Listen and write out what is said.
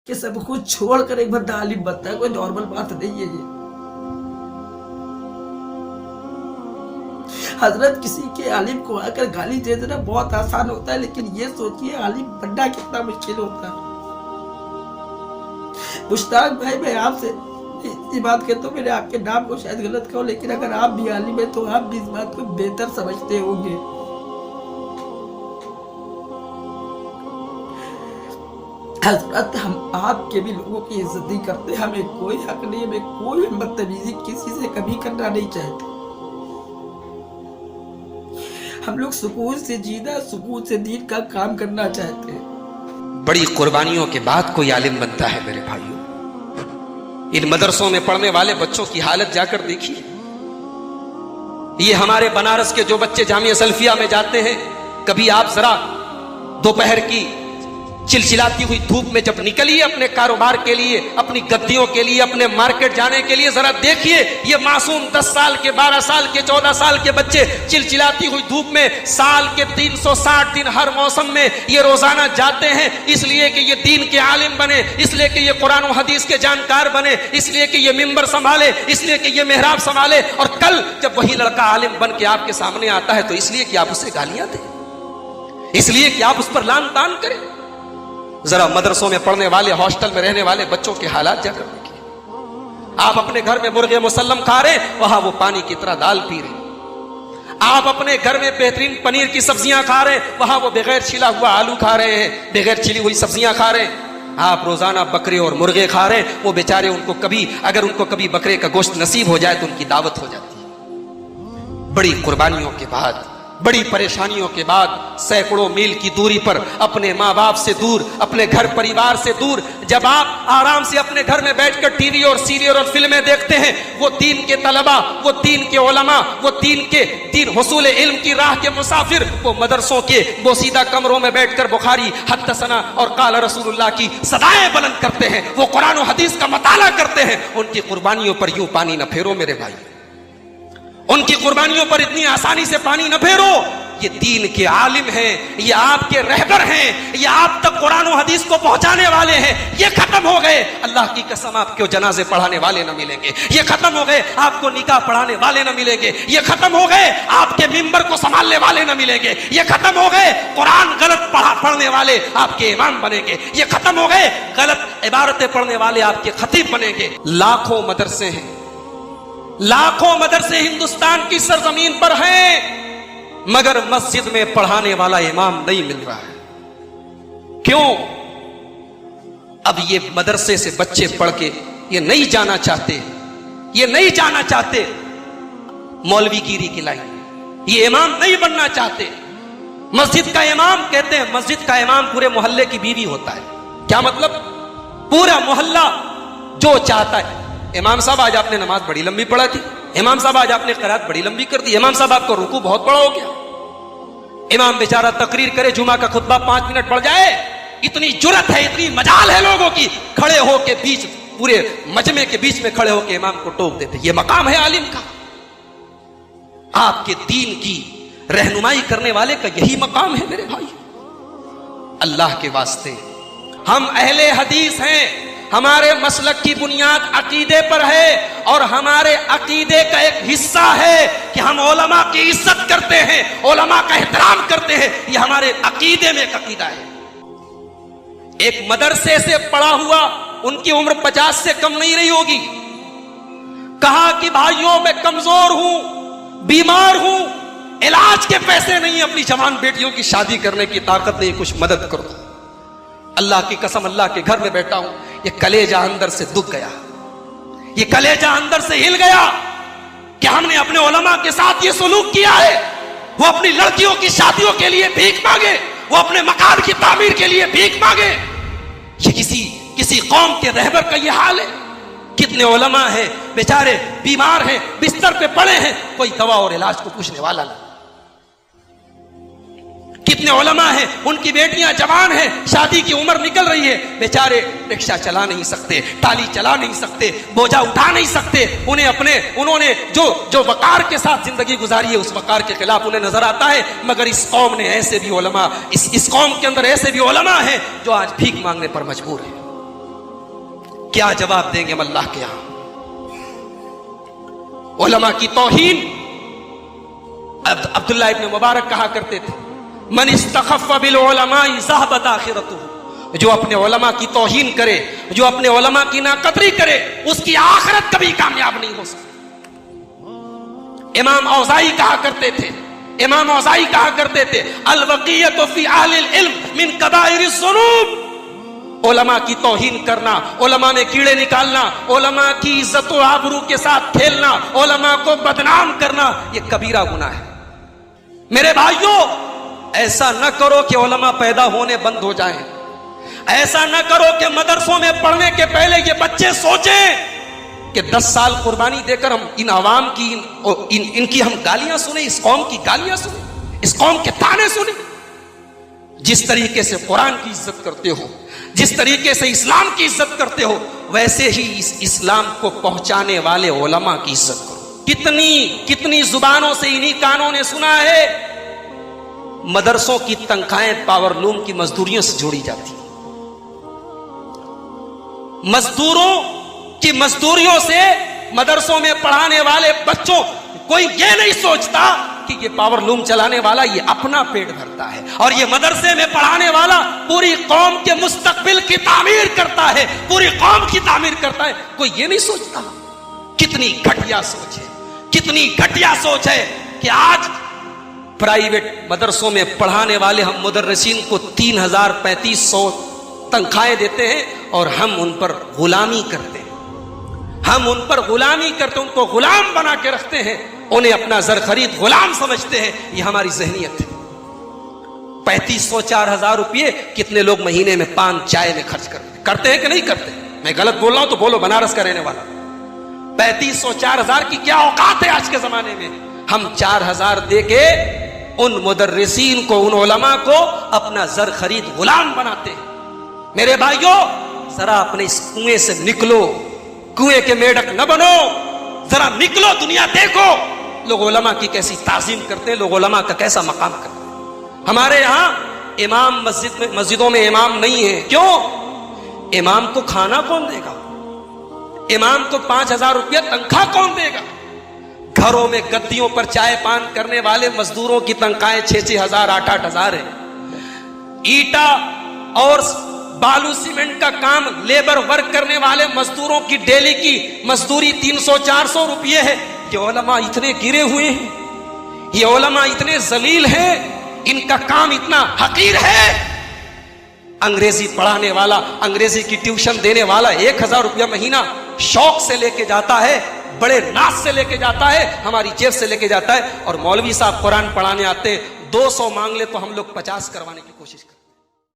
कि सब कुछ छोड़कर एक बंदा आलिम बनता है, कोई नॉर्मल बात नहीं है ये। हजरत किसी के आलिम को आकर गाली दे देना बहुत आसान होता है, लेकिन ये सोचिए आलिम बनना कितना मुश्किल होता है। मुश्ताक भाई, मैं आपसे इस बात कहता हूँ, मैंने आपके नाम को शायद गलत कहा, लेकिन अगर आप भी आलिम है तो आप भी इस बात को बेहतर समझते होंगे। हजरत, हम आपके भी लोगों की इज्जत नहीं करते, हमें कोई हक नहीं, हमें कोई बदतमीजी किसी से कभी करना नहीं चाहते। हम लोग सुकून से जीना, सुकून से दीन का काम करना चाहते हैं। बड़ी कुर्बानियों के बाद कोई आलिम बनता है मेरे भाइयों। इन मदरसों में पढ़ने वाले बच्चों की हालत जाकर देखिए। ये हमारे बनारस के जो बच्चे जामिया सल्फिया में जाते हैं, कभी आप जरा दोपहर की चिलचिलाती हुई धूप में जब निकलिए अपने कारोबार के लिए, अपनी गद्दियों के लिए, अपने मार्केट जाने के लिए, जरा देखिए ये मासूम 10 साल के, 12 साल के, 14 साल के बच्चे चिलचिलाती हुई धूप में साल के 360 दिन हर मौसम में ये रोजाना जाते हैं, इसलिए कि ये दीन के आलिम बने, इसलिए कि ये कुरान और हदीस के जानकार बने, इसलिए कि ये मिंबर संभाले, इसलिए कि ये मेहराब संभाले। और कल जब वही लड़का आलिम बन के आपके सामने आता है तो इसलिए कि आप उसे गालियां दें, इसलिए कि आप उस पर लान तान करें। जरा मदरसों में पढ़ने वाले, हॉस्टल में रहने वाले बच्चों के हालात जाकर देखिए। आप अपने घर में मुर्गे मुसल्लम खा रहे, वहां वो पानी की तरह दाल पी रहे। आप अपने घर में बेहतरीन पनीर की सब्जियां खा रहे, वहां वो बगैर छिला हुआ आलू खा रहे हैं, बगैर छिली हुई सब्जियां खा रहे हैं। आप रोजाना बकरे और मुर्गे खा रहे हैं, वो बेचारे अगर उनको कभी बकरे का गोश्त नसीब हो जाए तो उनकी दावत हो जाती है। बड़ी कुर्बानियों के बाद, बड़ी परेशानियों के बाद, सैकड़ों मील की दूरी पर, अपने माँ बाप से दूर, अपने घर परिवार से दूर, जब आप आराम से अपने घर में बैठकर टीवी और सीरियल और फिल्में देखते हैं, वो दीन के तलबा, वो दीन के उलमा, वो दीन हुसूल इल्म की राह के मुसाफिर, वो मदरसों के बोसीदा कमरों में बैठकर बुखारी, हद्दसना और काला रसूलुल्लाह की सदाएं बुलंद करते हैं, वो कुरान और हदीस का मताला करते हैं। उनकी कुर्बानियों पर यूं पानी न फेरो मेरे भाई, उनकी कुर्बानियों पर इतनी आसानी से पानी न फेरो। ये दीन के आलिम हैं, ये आपके रहबर हैं, ये आप तक कुरान और हदीस को पहुंचाने वाले हैं। ये खत्म हो गए, अल्लाह की कसम आपको जनाजे पढ़ाने वाले न मिलेंगे। ये खत्म हो गए, आपको निकाह पढ़ाने वाले न मिलेंगे। ये खत्म हो गए, आपके मिंबर को संभालने वाले न मिलेंगे। ये खत्म हो गए, कुरान गलत पढ़ने वाले आपके इमाम बनेंगे। ये खत्म हो गए, गलत इबारतें पढ़ने वाले आपके खतीब बनेंगे। लाखों मदरसे हैं, लाखों मदरसे हिंदुस्तान की सरजमीन पर हैं, मगर मस्जिद में पढ़ाने वाला इमाम नहीं मिल रहा है। क्यों? अब ये मदरसे से बच्चे पढ़ के ये नहीं जाना चाहते, ये नहीं जाना चाहते मौलवीगिरी की लाइन, ये इमाम नहीं बनना चाहते। मस्जिद का इमाम, कहते हैं मस्जिद का इमाम पूरे मोहल्ले की बीवी होता है। क्या मतलब? पूरा मोहल्ला जो चाहता है, इमाम साहब आज आपने नमाज बड़ी लंबी पढ़ा थी, इमाम साहब आज आपने क़रात बड़ी लंबी कर दी, इमाम साहब आपको रुकू बहुत बड़ा हो गया। इमाम बेचारा तकरीर करे, जुमा का खुतबा 5 मिनट पढ़ जाए, इतनी जुर्रत है, इतनी मजाल है लोगों की, खड़े होके बीच, पूरे मजमे के बीच में खड़े होके इमाम को टोक देते। ये मकाम है आलिम का, आपके दीन की रहनुमाई करने वाले का यही मकाम है मेरे भाई। अल्लाह के वास्ते, हम अहले हदीस हैं, हमारे मसलक की बुनियाद अकीदे पर है, और हमारे अकीदे का एक हिस्सा है कि हम उलमा की इज्जत करते हैं, उलमा का एहतराम करते हैं। ये हमारे अकीदे में एक अकीदा है। एक मदरसे से पढ़ा हुआ, उनकी उम्र 50 से कम नहीं रही होगी, कहा कि भाइयों मैं कमजोर हूं, बीमार हूं, इलाज के पैसे नहीं, अपनी जवान बेटियों की शादी करने की ताकत नहीं, कुछ मदद करो। अल्लाह की कसम, अल्लाह के घर में बैठा हूं, ये कलेजा अंदर से दुख गया, ये कलेजा अंदर से हिल गया कि हमने अपने उलमा के साथ ये सुलूक किया है। वो अपनी लड़कियों की शादियों के लिए भीख मांगे, वो अपने मकान की तामीर के लिए भीख मांगे। ये किसी कौम के रहबर का ये हाल है। कितने उलमा हैं बेचारे बीमार हैं, बिस्तर पे पड़े हैं, कोई दवा और इलाज को पूछने वाला नहीं। कितने उलमा हैं, उनकी बेटियां जवान हैं, शादी की उम्र निकल रही है, बेचारे रिक्शा चला नहीं सकते, टाली चला नहीं सकते, बोझा उठा नहीं सकते। उन्होंने जो वकार के साथ जिंदगी गुजारी है, उस वकार के खिलाफ उन्हें नजर आता है। मगर इस कौम ने ऐसे भी उलमा, इस कौम के अंदर ऐसे भी उलमा हैं जो आज भीख मांगने पर मजबूर है। क्या जवाब देंगे हम अल्लाह के यहां? उलमा की तौहीन, अब्दुल्लाह इब्न मुबारक कहा करते थे, मन इस्तखफ़ बिल उलमा ज़हबत आखिरतुहु, जो अपने उलमा की तौहीन करे, जो अपने उलमा की नाकदरी करे, उसकी आखिरत कभी कामयाब नहीं हो सकती। इमाम औज़ाई कहा करते थे, इमाम औज़ाई कहा करते थे, अल वक़ियतु फी अहलिल इल्म मिन कबाइरिज़ ज़ुनूब, उलमा की तौहीन करना, उलमा में कीड़े निकालना, उलमा की इज्जत और आबरू के साथ खेलना, उलमा को बदनाम करना, यह कबीरा गुनाह है। मेरे भाइयों, ऐसा न करो कि उलमा पैदा होने बंद हो जाएं। ऐसा न करो कि मदरसों में पढ़ने के पहले ये बच्चे सोचें कि 10 साल कुर्बानी देकर हम इन आवाम की इनकी हम गालियां सुने, इस कौम की गालियां सुने, इस कौम के ताने सुने। जिस तरीके से कुरान की इज्जत करते हो, जिस तरीके से इस्लाम की इज्जत करते हो, वैसे ही इस इस्लाम को पहुंचाने वाले उलमा की इज्जत करो। कितनी जुबानों से इन्हीं कानों ने सुना है, मदरसों की तनख्वाहें पावरलूम की मजदूरियों से जोड़ी जाती, मजदूरों की मजदूरियों से मदरसों में पढ़ाने वाले बच्चों, कोई ये नहीं सोचता कि ये पावरलूम चलाने वाला ये अपना पेट भरता है और ये मदरसे में पढ़ाने वाला पूरी कौम के मुस्तकबिल की तामीर करता है, पूरी कौम की तामीर करता है। कोई ये नहीं सोचता। कितनी घटिया सोच है, कितनी घटिया सोच है कि आज प्राइवेट मदरसों में पढ़ाने वाले हम मुदर्रिसीन को 3,000-3,500 तनख्वाहें देते हैं और हम उन पर गुलामी करते हैं। हम उन पर गुलामी करते, उनको गुलाम बना के रखते हैं, उन्हें अपना जर खरीद गुलाम समझते हैं। ये हमारी जहनियत है। 3,500-4,000 रुपये कितने लोग महीने में पान चाय में खर्च करते हैं कि नहीं करते? मैं गलत बोल रहा हूं तो बोलो, बनारस का रहने वाला। 3,500-4,000 की क्या औकात है आज के जमाने में? हम 4,000 दे के उन मुदर्रिसीन को, उन उलमा को अपना जर खरीद गुलाम बनाते हैं। मेरे भाइयों, जरा अपने इस कुएं से निकलो, कुएं के मेढक न बनो, जरा निकलो, दुनिया देखो लोग उलमा की कैसी ताजीम करते हैं, लोग उलमा का कैसा मकाम करते हैं। हमारे यहां इमाम मस्जिदों में इमाम नहीं है। क्यों? इमाम को खाना कौन देगा? इमाम को 5,000 रुपया तनख्वाह कौन देगा? घरों में गद्दियों पर चाय पान करने वाले मजदूरों की तनख्वाहें 6,000, 8,000 है। ईटा और बालू सीमेंट का काम, लेबर वर्क करने वाले मजदूरों की डेली की मजदूरी 300-400 रुपये है। ये उलमा इतने गिरे हुए हैं, ये उलमा इतने जलील हैं, इनका काम इतना हकीर है। अंग्रेजी पढ़ाने वाला, अंग्रेजी की ट्यूशन देने वाला 1,000 रुपया महीना शौक से लेके जाता है, बड़े नाज से लेके जाता है, हमारी जेब से लेके जाता है। और मौलवी साहब कुरान पढ़ाने आते 200 मांग ले तो हम लोग 50 करवाने की कोशिश करते हैं।